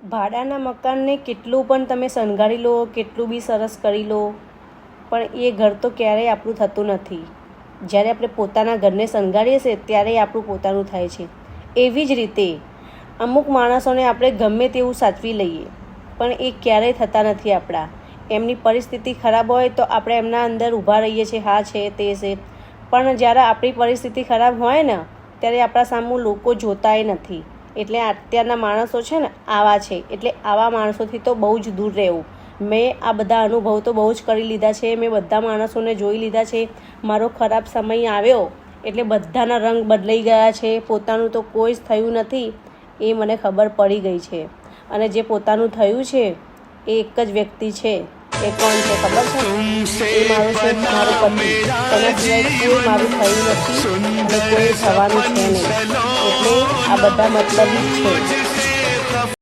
ભાડાના મકાનને કેટલું પણ તમે શણગારી લો, કેટલું બી સરસ કરી લો, પણ એ ઘર તો ક્યારેય આપણું થતું નથી. જ્યારે આપણે પોતાના ઘરને શણગારીએ છીએ ત્યારે આપણું પોતાનું થાય છે. એવી જ રીતે અમુક માણસોને આપણે ગમે તેવું સાચવી લઈએ, પણ એ ક્યારેય થતા નથી આપણા. એમની પરિસ્થિતિ ખરાબ હોય તો આપણે એમના અંદર ઊભા રહીએ છીએ, હા છે તે છે, પણ જ્યારે આપણી પરિસ્થિતિ ખરાબ હોય ને ત્યારે આપણા સામું લોકો જોતાય નથી. એટલે અત્યારના માણસો છે ને આવા છે, એટલે આવા માણસોથી તો બહુ જ દૂર રહેવું. મેં આ બધા અનુભવ તો બહુ જ કરી લીધા છે. મેં બધા માણસોને જોઈ લીધા છે. મારો ખરાબ સમય આવ્યો એટલે બધાના રંગ બદલાઈ ગયા છે. પોતાનું તો કોઈ જ થયું નથી એ મને ખબર પડી ગઈ છે. અને જે પોતાનું થયું છે એ એક જ વ્યક્તિ છે. એ કોણ છે ખબર છે? એ મારું છે, મારો પતિ. એના સિવાય કોઈ મારું થયું નથી અને કોઈ થવાનું છે નહીં. એટલે આ બધા મતલબી જ છે.